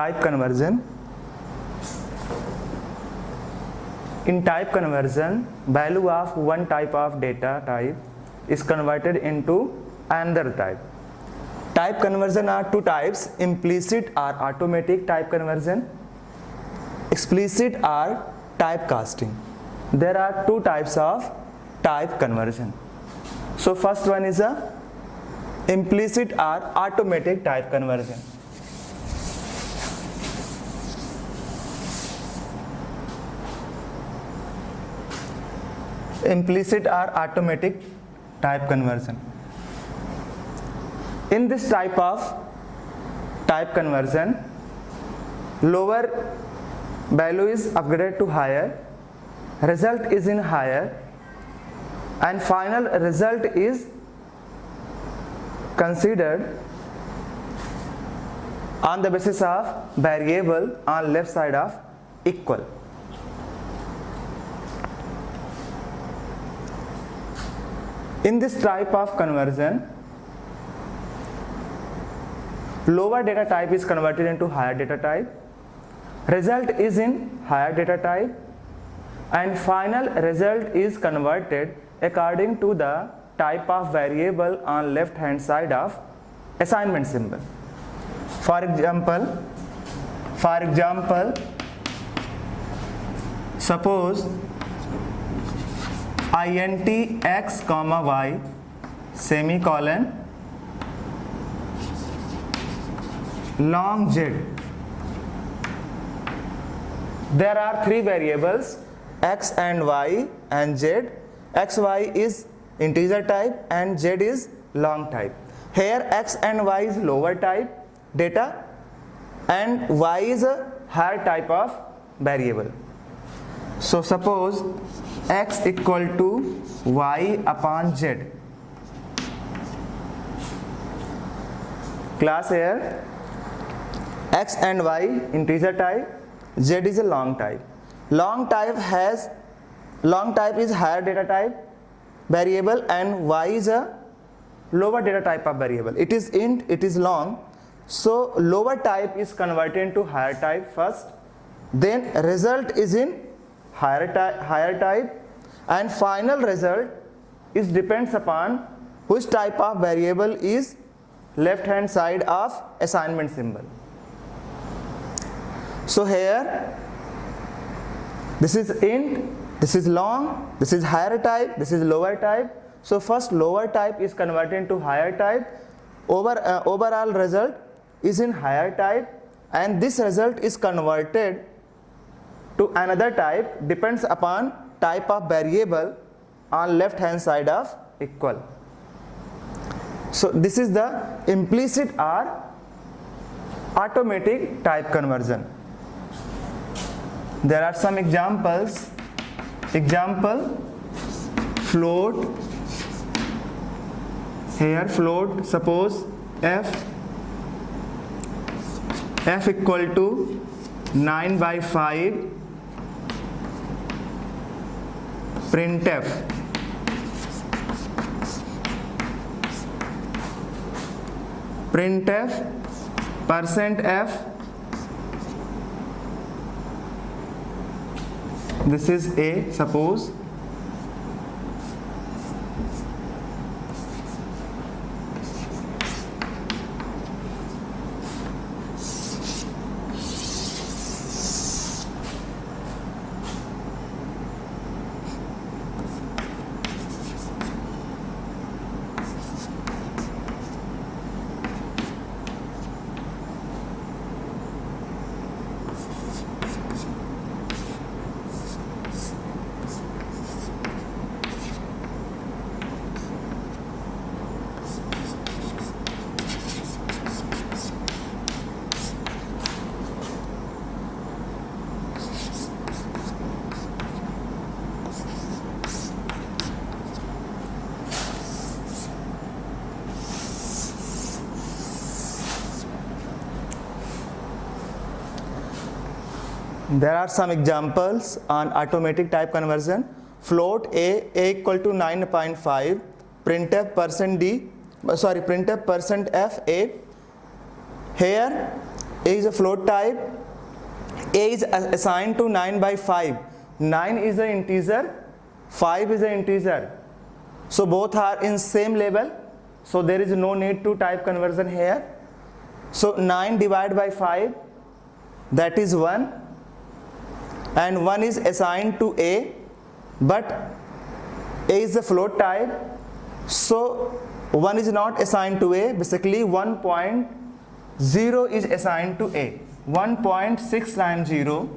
type conversion. In type conversion, value of one type of data type is converted into another type. Type conversion are two types: implicit or automatic type conversion, explicit or typecasting. There are two types of type conversion. So first one is a implicit or automatic type conversion. Implicit or automatic type conversion. In this type of type conversion, lower value is upgraded to higher, result is in higher, and final result is considered on the basis of variable on left side of equal. In this type of conversion, lower data type is converted into higher data type, result is in higher data type, and final result is converted according to the type of variable on left hand side of assignment symbol. For example, suppose int x comma y semicolon long z. There are three variables x and y and z. X, y is integer type and z is long type. Here x and y is lower type data and y is a higher type of variable. So suppose x equal to y upon z. Class here x and y integer type, z is a long type. Long type is higher data type variable and y is a lower data type of variable. It is int, it is long. So lower type is converted into higher type first, then result is in higher type, and final result is depends upon which type of variable is left hand side of assignment symbol. So here this is int, this is long, this is higher type, this is lower type. So first lower type is converted into higher type, overall result is in higher type, and this result is converted to another type depends upon type of variable on left hand side of equal. So this is the implicit or automatic type conversion. There are some examples. Example, float. Here float, suppose f equal to 9 by 5 printf %f, this is a, suppose there are some examples on automatic type conversion. Float a equal to 9.5, printf %f a. Here A is a float type. A is assigned to 9 by 5. 9 is an integer, 5 is an integer. So both are in same level. So there is no need to type conversion here. So 9 divided by 5, that is 1. And 1 is assigned to A, but A is a float type. So 1 is not assigned to A. Basically 1.0 is assigned to A. 1.6 times 0.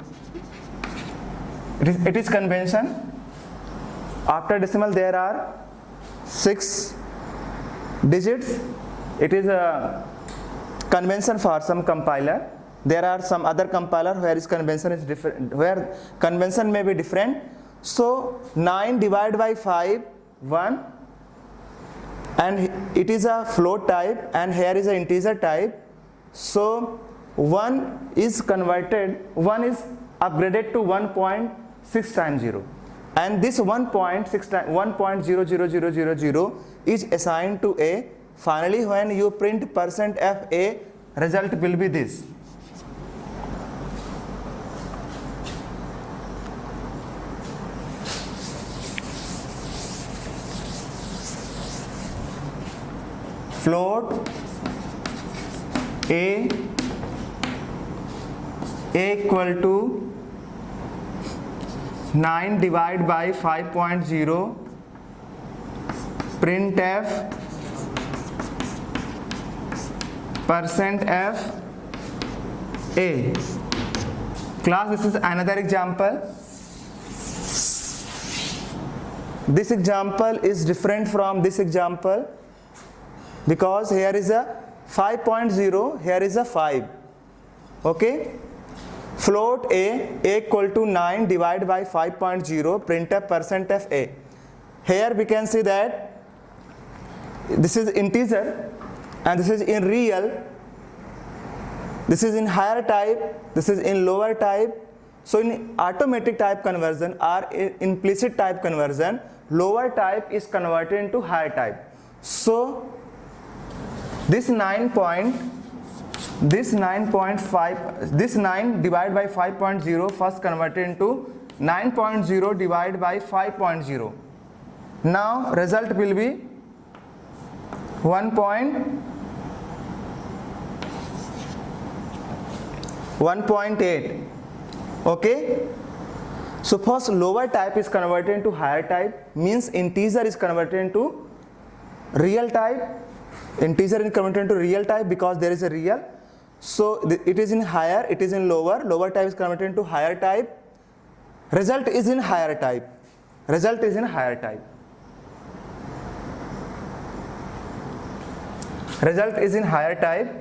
It is convention. After decimal there are 6 digits. It is a convention for some compiler. There are some other compiler where is convention is different, where convention may be different. So 9 divided by 5, 1, and it is a float type, and here is an integer type. So 1 is converted, 1 is upgraded to 1.6 times 0, and this 1.6 times 1.00000 is assigned to A. Finally, when you print %FA, result will be this. Float A equal to 9 divided by 5.0 printf %F A. Class, this is another example. This example is different from this example because here is a 5.0, here is a 5. Okay. Float A equal to 9 divided by 5.0 printf %F A. Here we can see that this is integer and this is in real, this is in higher type, this is in lower type. So in automatic type conversion or implicit type conversion, lower type is converted into higher type. So this 9 divided by 5.0 first converted into 9.0 divided by 5.0. Now result will be 1.8. Okay. So first lower type is converted into higher type, means integer is converted into real type. Integer is converted into real type because there is a real. So it is in higher, it is in lower. Lower type is converted into higher type. Result is in higher type. Result is in higher type. Result is in higher type.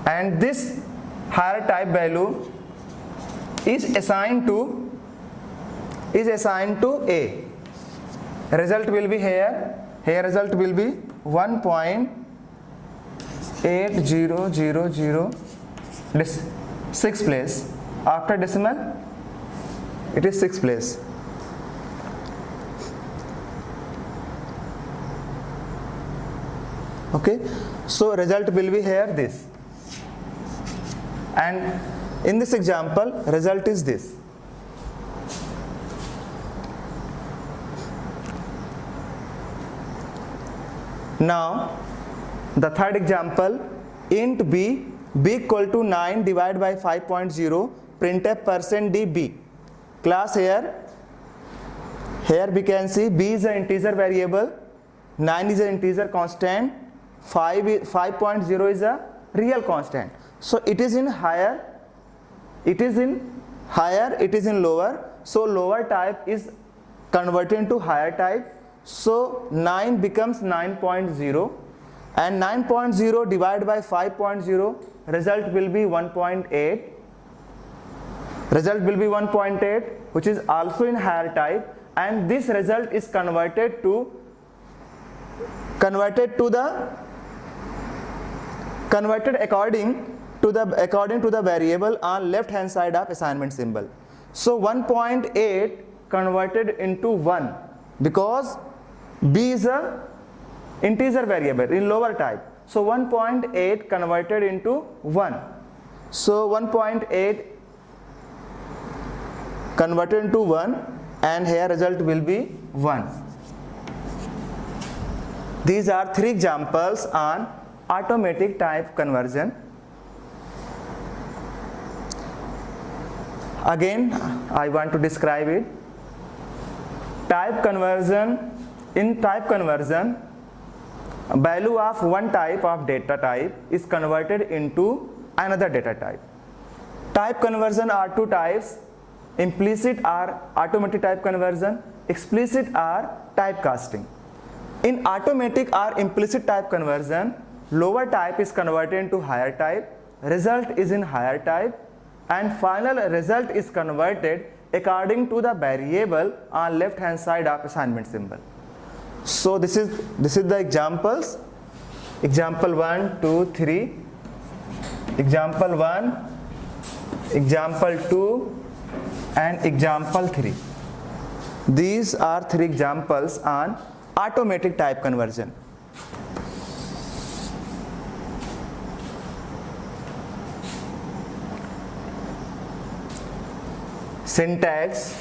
And this higher type value is assigned to A. Result will be here. Here result will be 1.8000, 6th place. After decimal, it is 6th place. Okay, so result will be here this. And in this example, result is this. Now, the third example, int b equal to 9 divided by 5.0 printf %db. Class here we can see b is an integer variable, 9 is an integer constant, 5.0 is a real constant. So it is in higher, it is in lower. So lower type is converted into higher type. So 9 becomes 9.0, and 9.0 divided by 5.0, result will be 1.8. Result will be 1.8, which is also in higher type, and this result is converted according to the variable on left hand side of assignment symbol. So 1.8 converted into 1 because b is a integer variable in lower type. So 1.8 converted into 1. So 1.8 converted into 1, and here result will be 1. These are 3 examples on automatic type conversion. Again, I want to describe it. Type conversion. In type conversion, value of one type of data type is converted into another data type. Type conversion are 2 types: implicit or automatic type conversion, explicit or typecasting. In automatic or implicit type conversion, lower type is converted into higher type, result is in higher type, and final result is converted according to the variable on left hand side of assignment symbol. So this is the examples. Example 1, 2, 3. Example 1, example 2, and example 3. These are 3 examples on automatic type conversion. Syntax.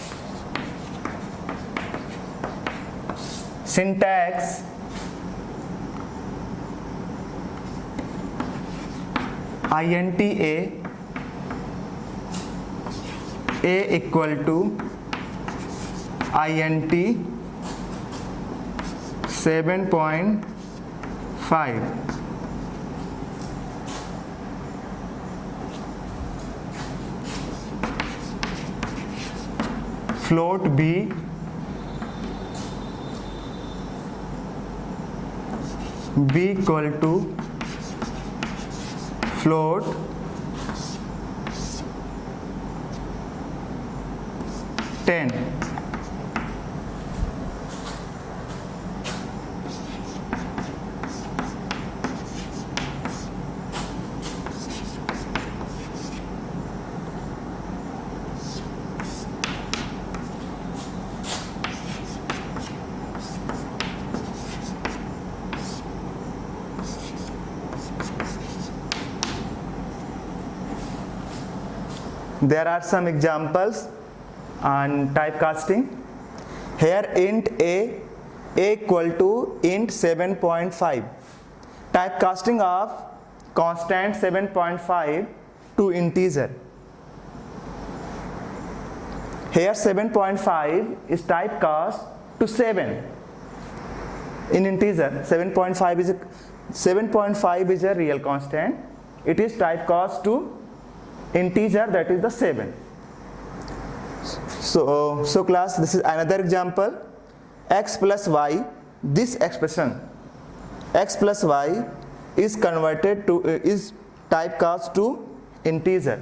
INTA A equal to INT 7.5. Float B equal to float 10. There are some examples on typecasting. Here int a equal to int 7.5. Typecasting of constant 7.5 to integer. Here 7.5 is typecast to 7 in integer. 7.5 is a real constant. It is typecast to integer, that is the 7. So class, this is another example. X plus y, this expression x plus y is converted to is typecast to integer.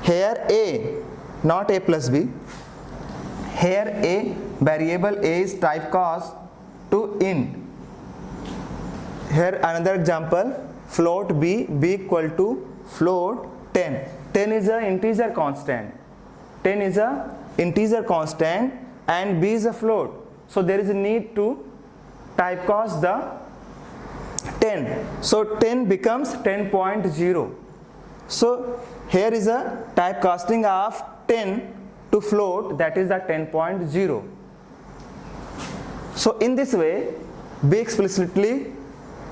Here a, not a plus b. Here a, variable a is typecast to int. Here another example, float b equal to float 10. 10 is an integer constant. 10 is a integer constant and b is a float. So there is a need to typecast the 10. So 10 becomes 10.0. So here is a typecasting of 10 to float, that is the 10.0. So in this way, we explicitly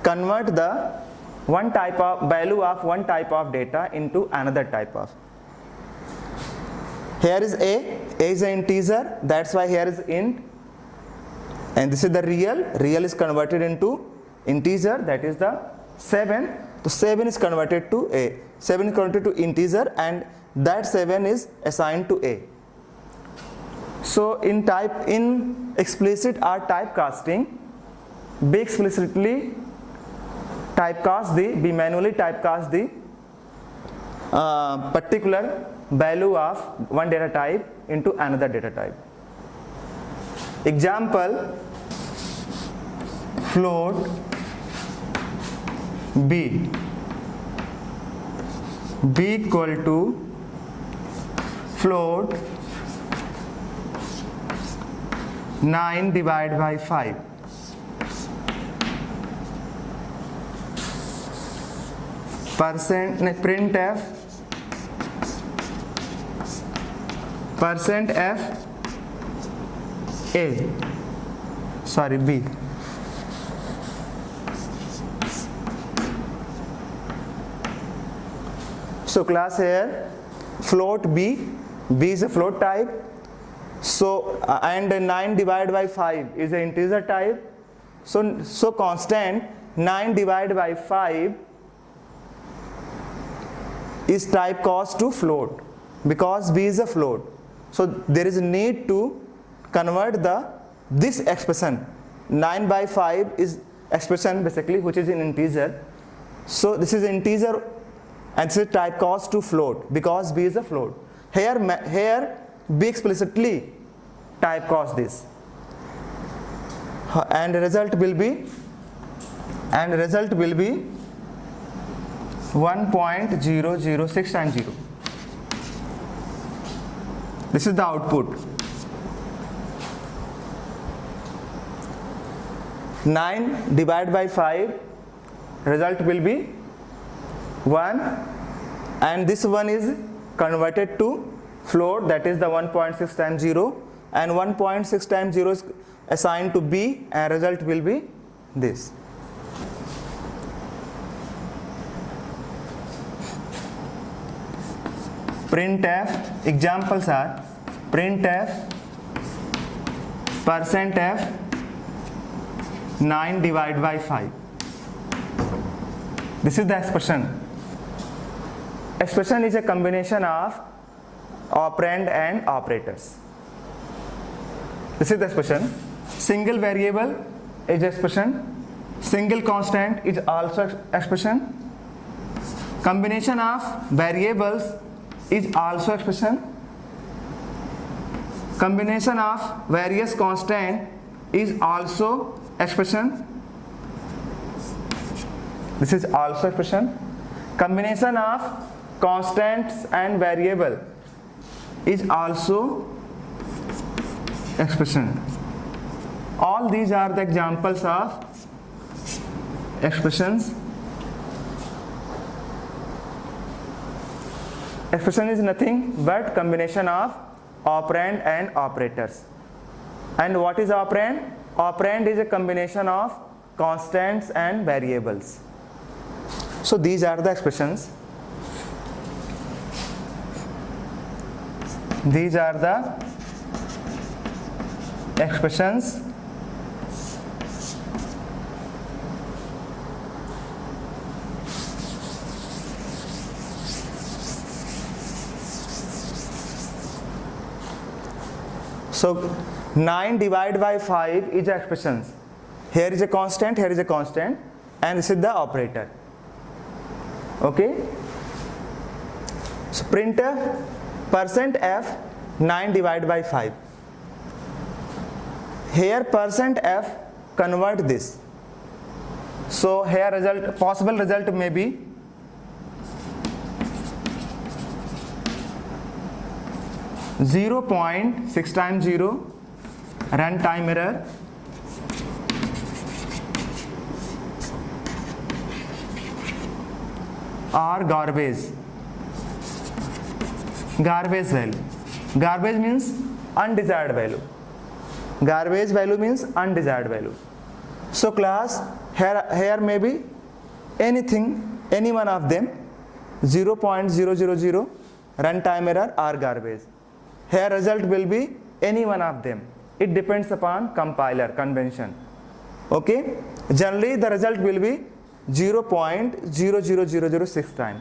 convert the one type of value of one type of data into another type of. Here is a is an integer, that's why here is int, and this is the real is converted into integer, that is the 7. So 7 is converted to a, 7 is converted to integer, and that 7 is assigned to a. So in explicit or typecasting, we explicitly manually typecast the particular value of one data type into another data type. Example, float b equal to float 9 divided by 5. B. So class here float B is a float type. So and 9 divided by 5 is an integer type. So constant 9 divided by 5 is type cost to float because B is a float. So there is a need to convert this expression. 9 by 5 is expression basically which is in integer. So this is integer and this is type cost to float because B is a float. Here B explicitly type cost this, and result will be 1.006 times 0. This is the output. 9 divided by 5, result will be 1, and this one is converted to float, that is the 1.6 times 0, and 1.6 times 0 is assigned to B, and result will be this. Printf examples are printf %f 9 divided by 5. This is the expression. Expression is a combination of operand and operators. This is the expression. Single variable is expression. Single constant is also expression. Combination of variables is also expression. Combination of various constant is also expression. This is also expression. Combination of constants and variable is also expression. All these are the examples of expressions. Expression is nothing but combination of operand and operators. And what is operand? Operand is a combination of constants and variables. So these are the expressions. These are the expressions. So 9 divided by 5 is expressions. Here is a constant, here is a constant, and this is the operator. Okay? So printf %f 9 divided by 5. Here %f convert this. So here possible result may be (0.6 times 0) runtime error, or garbage value. Garbage means undesired value. Garbage value means undesired value. So class, here may be anything, any one of them, 0.000 runtime error or garbage. Here result will be any one of them. It depends upon compiler convention. Okay? Generally the result will be 0.00006 time.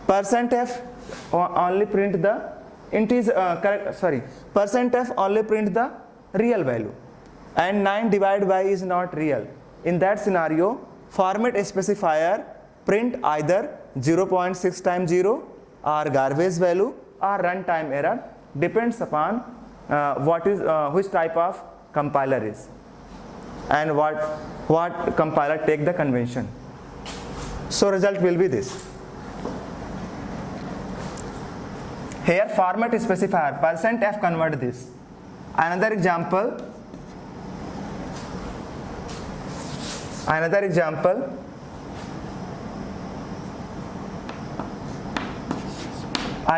%f only print the %f only print the real value, and 9 divided by is not real. In that scenario, format specifier print either 0.6 times 0 or garbage value or runtime error, depends upon which type of compiler is and what compiler take the convention. So result will be this. Here format specifier %f convert this. Another example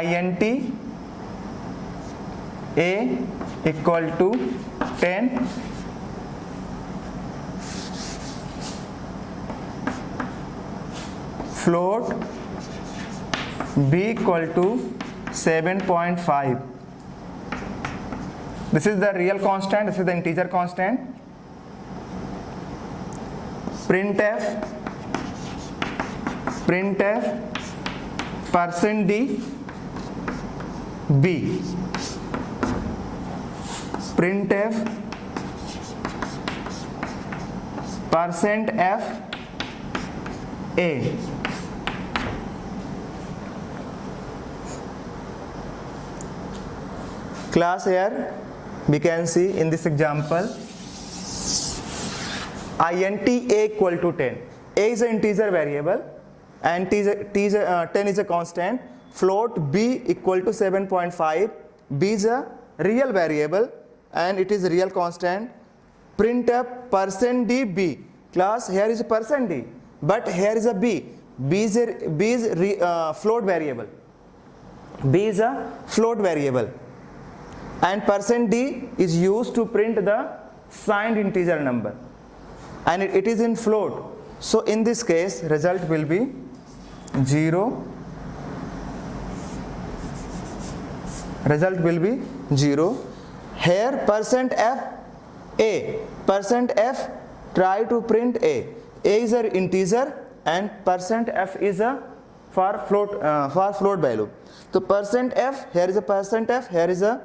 int a equal to 10, float b equal to 7.5. This is the real constant, this is the integer constant. printf %d b, printf %f a. Class, here we can see in this example int a equal to 10. A is an integer variable and 10 is a constant. Float b equal to 7.5. b is a real variable and it is a real constant. printf %d b. Class, here is a %d, but here is a b. b is float variable. b is a float variable. And %d is used to print the signed integer number, and it is in float. So in this case, result will be 0. Result will be 0. Here %f try to print a. A is an integer and %f is a for float value. So %f, here is a %f, here is a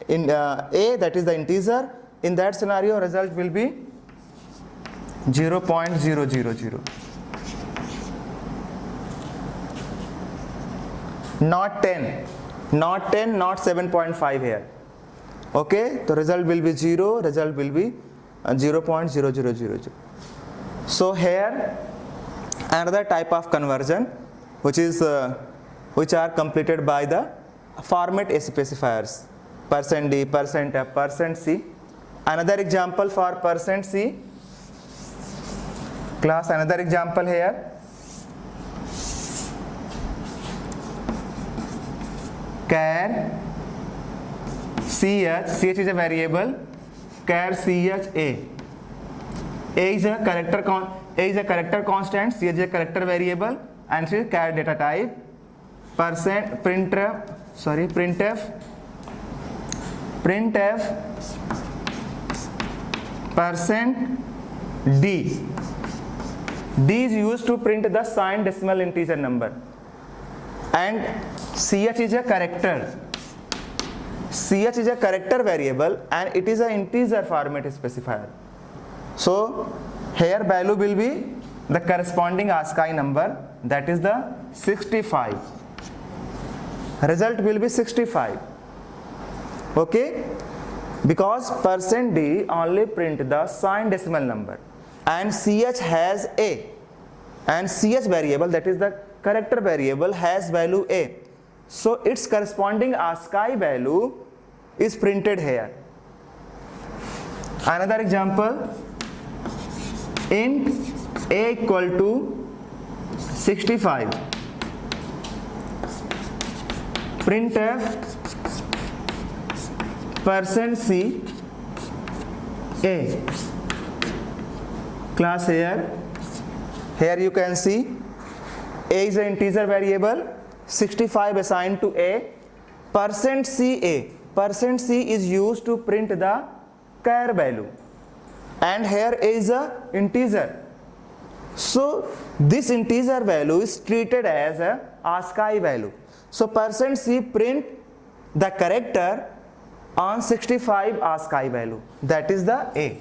a, that is the integer. In that scenario, result will be 0.000. Not 10, not 7.5 here. Okay, the result will be 0, result will be 0.0000. So here another type of conversion which are completed by the format specifiers. %d, %f, %c. Another example for %c. Class, another example here. Char ch is a variable. Char ch a. A is a character constant. C is a character variable, and C is char data type. printf %d. d is used to print the signed decimal integer number, and ch is a character. ch is a character variable and it is an integer format specifier. So here value will be the corresponding ASCII number, that is the 65. Result will be 65. Okay, because %d only print the signed decimal number, and ch has a, and ch variable, that is the character variable, has value a. So its corresponding ASCII value is printed here. Another example, int a equal to 65. printf %c a. Class, here you can see a is an integer variable, 65 assigned to a. %c is used to print the char value, and here is a integer. So this integer value is treated as a ASCII value. So %c print the character on 65 ASCII value, that is the a.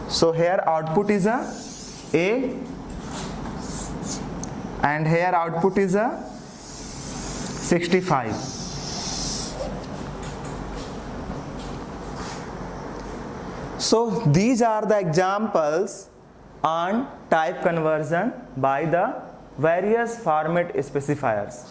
So here output is a and here output is a 65. So these are the examples on type conversion by the various format specifiers.